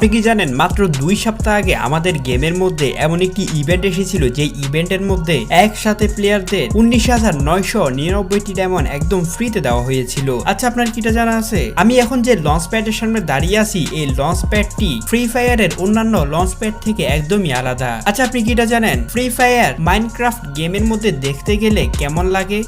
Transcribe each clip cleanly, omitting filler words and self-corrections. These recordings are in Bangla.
আপনি কি জানেন মাত্র 2 সপ্তাহ আগে আমাদের গেমের মধ্যে এমন একটি ইভেন্ট এসেছিল যে ইভেন্টের মধ্যে একসাথে প্লেয়ারদের 19,999টি ডায়মন্ড একদম ফ্রিতে দেওয়া হয়েছিল। আচ্ছা, আপনার কিটা জানা আছে? আমি এখন যে লঞ্চ প্যাডের সামনে দাঁড়িয়ে আছি, এই লঞ্চ প্যাডটি ফ্রি ফায়ারের অন্যান্য লঞ্চ প্যাড থেকে একদমই আলাদা। আচ্ছা, আপনি কিটা জানেন ফ্রি ফায়ার মাইনক্রাফট গেমের মধ্যে দেখতে গেলে কেমন লাগে?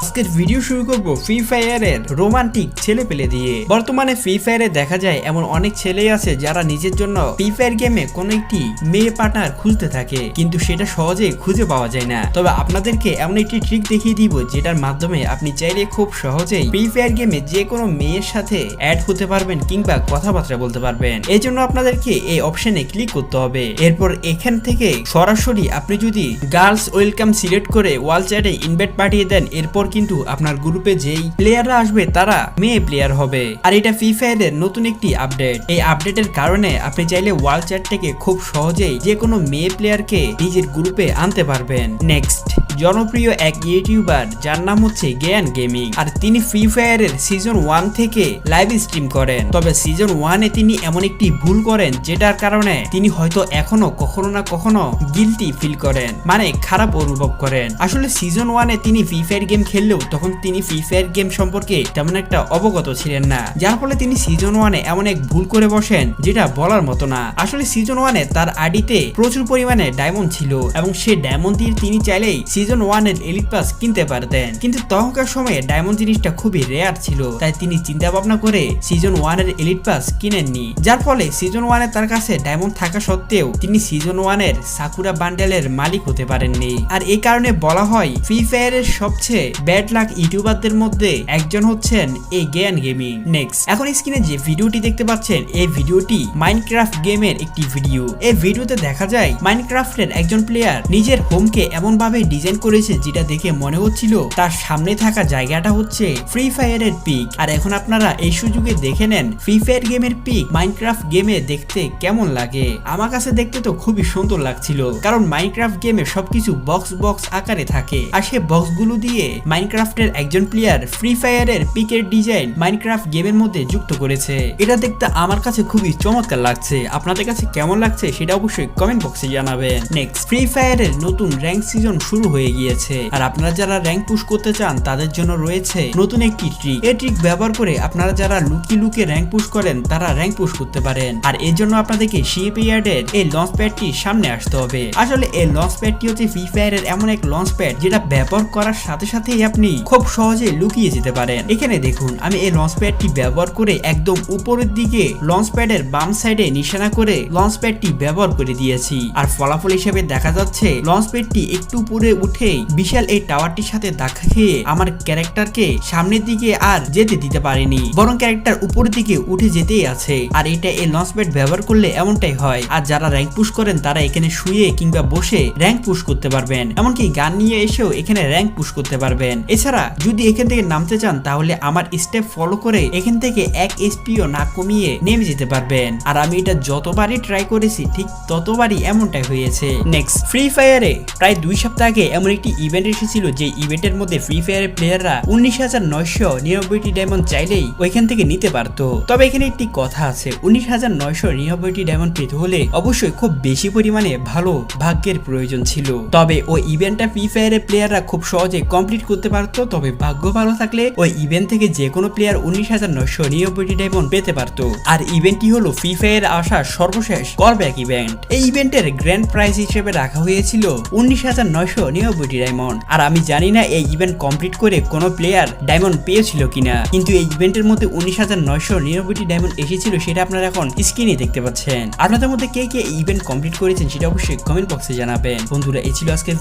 আজকের ভিডিও শুরু করব ফ্রি ফায়ারের রোমান্টিক ছেলে পেলে দিয়ে। বর্তমানে ফ্রি ফায়ারে দেখা যায় এমন অনেক ছেলে আছে যারা নিজের জন্য ফ্রি ফায়ার গেমে কোনো একটি মেয়ে পার্টনার খুঁজতে থাকে, কিন্তু সেটা সহজে খুঁজে পাওয়া যায় না। তবে আপনাদেরকে এমন একটি ট্রিক দেখিয়ে দিব যেটার মাধ্যমে আপনি চাইলে খুব সহজেই ফ্রি ফায়ার গেমে যে কোনো মেয়ের সাথে অ্যাড হতে পারবেন কিংবা কথাবার্তা বলতে পারবেন। এই জন্য আপনাদেরকে এই অপশনে ক্লিক করতে হবে। এরপর এখান থেকে সরাসরি আপনি যদি গার্লস ওয়েলকাম সিলেক্ট করে ওয়াল চ্যাটে ইনভাইট পাঠিয়ে দেন, এরপর কিন্তু আপনার গ্রুপে যেই প্লেয়াররা আসবে তারা মেয়ে প্লেয়ার হবে। আর এটা ফ্রি ফায়ারের নতুন একটি আপডেট। এই আপডেটের কারণে আপনি চাইলে ওয়াল চ্যাট থেকে খুব সহজেই যে কোনো মেয়ে প্লেয়ারকে নিজের গ্রুপে আনতে পারবেন। নেক্সট, জনপ্রিয় এক ইউটিউবার যার নাম হচ্ছে জ্ঞান গেমিং, আর তিনি ফ্রি ফায়ারের সিজন 1 থেকে লাইভ স্ট্রিম করেন। তবে সিজন 1 এ তিনি এমন একটি ভুল করেন যেটার কারণে তিনি হয়তো এখনো কখনো না কখনো গিলটি ফিল করেন, মানে খারাপ অনুভব করেন। আসলে সিজন 1 এ তিনি ফ্রি ফায়ার গেম খেললেও তখন তিনি ফ্রি ফায়ার গেম সম্পর্কে তেমন একটা অবগত ছিলেন না, যার ফলে তিনি সিজন 1 এ এমন এক ভুল করে বসেন যেটা বলার মতো না। আসলে সিজন 1 এ তার আইডিতে প্রচুর পরিমাণে ডায়মন্ড ছিল এবং সেই ডায়মন্ড দিয়ে তিনি চাইলেই সিজন 1 এর এলিট পাস কিনতে পারতেন, কিন্তু তখনকার সময়ে ডায়মন্ড জিনিসটা খুবই রেয়ার ছিল, তাই তিনি চিন্তা ভাবনা করে সিজন 1 এর এলিট পাস কিনেননি। যার ফলে সিজন 1 এ তার কাছে ডায়মন্ড থাকা সত্ত্বেও তিনি সিজন 1 এর সাকুরা বান্ডেলের মালিক হতে পারেননি। আর এই কারণে বলা হয় ফ্রি ফায়ারের সবচেয়ে ব্যাড লাক ইউটিউবারদের মধ্যে একজন হচ্ছেন এই জ্ঞান গেমিং। নেক্সট, এখন স্ক্রিনে যে ভিডিওটি দেখতে পাচ্ছেন এই ভিডিওটি মাইনক্রাফট গেমের একটি ভিডিও। এই ভিডিওতে দেখা যায় মাইনক্রাফটের একজন প্লেয়ার নিজের হোমকে এমন ভাবে ডিজাইন করেছে যেটা দেখে মনে হচ্ছিল তার সামনে থাকা জায়গাটা হচ্ছে ফ্রি ফায়ারের পিক। আর এখন আপনারা এই সুযোগে দেখে নেন ফ্রি ফায়ার গেমের পিক মাইনক্রাফট গেমে দেখতে কেমন লাগে। আমার কাছে দেখতে তো খুবই সুন্দর লাগছিল, কারণ মাইনক্রাফট গেমে সবকিছু বক্স বক্স আকারে থাকে, আর সে বক্সগুলো দিয়ে মাইনক্রাফটের একজন প্লেয়ার ফ্রি ফায়ারের পিকের ডিজাইন মাইনক্রাফট গেমের মধ্যে যুক্ত করেছে। এটা দেখতে আমার কাছে খুবই চমৎকার লাগছে। আপনাদের কাছে কেমন লাগছে সেটা অবশ্যই কমেন্ট বক্সে জানাবেন। নেক্সট, ফ্রি ফায়ারের নতুন র্যাঙ্ক সিজন শুরু হয়ে গিয়েছে, আর আপনারা যারা র্যাঙ্ক পুশ করতে চান তাদের জন্য রয়েছে নতুন একটি ট্রিক। এই ট্রিক ব্যবহার করে আপনারা যারা লুকিয়ে র্যাঙ্ক পুশ করেন তারা র্যাঙ্ক পুশ করতে পারেন। আর এর জন্য আপনাদেরকে শিপইয়ার্ডের এই লঞ্চ প্যাডটির সামনে আসতে হবে। আসলে এই লঞ্চ প্যাডটি হচ্ছে ফ্রি ফায়ারের এমন এক লঞ্চ প্যাড যেটা ব্যবহার করার সাথে সাথেই আপনি খুব সহজে লুকিয়ে যেতে পারেন। এখানে দেখুন, আমি এই লঞ্চ প্যাডটি ব্যবহার করে একদম উপরের দিকে লঞ্চ প্যাডের বাম সাইডে নিশানা করে লঞ্চ প্যাডটি ব্যবহার করে দিয়েছি। আর ফলাফল হিসেবে দেখা যাচ্ছে লঞ্চ প্যাডটি একটু উপরে উঠেই বিশাল এই টাওয়ারটির সাথে ধাক্কা খেয়ে আমার ক্যারেক্টারকে সামনের দিকে আর যেতে দিতে পারেনি, বরং ক্যারেক্টার উপরের দিকে উঠে যেতেই আছে। আর এটা এই লঞ্চ প্যাড ব্যবহার করলে এমনটাই হয়। আর যারা র্যাঙ্ক পুশ করেন তারা এখানে শুয়ে কিংবা বসে র্যাঙ্ক পুশ করতে পারবেন, এমনকি গান নিয়ে এসেও এখানে র্যাঙ্ক পুশ করতে পারবেন। এছাড়া যদি এখান থেকে নামতে চান তাহলে আমার স্টেপ ফলো করে এখান থেকে 1 এসপিও না কমিয়ে নেমে যেতে পারবেন। আর আমি এটা যতবারই ট্রাই করেছি ঠিক ততবারই এমনটাই হয়েছে। নেক্সট, ফ্রি ফায়ারে প্রায় 2 সপ্তাহ আগে এমন একটি ইভেন্ট এসেছিল যে ইভেন্টের মধ্যে ফ্রি ফায়ারের প্লেয়াররা 19,999টি ডায়মন্ড চাইলেই ওইখান থেকে নিতে পারতো। তবে এখানে একটি কথা আছে, 19,999টি ডায়মন্ড পেতে হলে অবশ্যই খুব বেশি পরিমাণে ভালো ভাগ্যের প্রয়োজন ছিল। তবে ওই ইভেন্টটা ফ্রি ফায়ারের প্লেয়াররা খুব সহজে কমপ্লিট করতে পারতো। তবে ভাগ্য ভালো থাকলে ওই ইভেন্ট থেকে যে কোনো প্লেয়ার 19,999টি ডায়মন্ড পেতে পারতো। আর ইভেন্টটি হলো ফ্রি ফায়ার আসা সর্বশেষ কলব্যাক ইভেন্ট। এই ইভেন্টের গ্র্যান্ড প্রাইজ হিসেবে রাখা হয়েছিল 19,999টি ডায়মন্ড। আর আমি জানি না এই ইভেন্ট কমপ্লিট করে কোনো প্লেয়ার ডায়মন্ড পেয়েছিল কিনা, কিন্তু এই ইভেন্টের মধ্যে 19,999টি ডায়মন্ড এসেছিল সেটা আপনারা এখন স্ক্রিনে দেখতে পাচ্ছেন। আপনাদের মধ্যে কে কে এই ইভেন্ট কমপ্লিট করেছেন সেটা অবশ্যই কমেন্ট বক্সে জানাবেন। বন্ধুরা, এই ছিল আজকের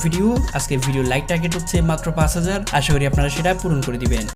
ভিডিও লাইক টার্গেট হচ্ছে মাত্র 5,000। আশা করি আপনারা সেটা পূরণ করে দিবেন।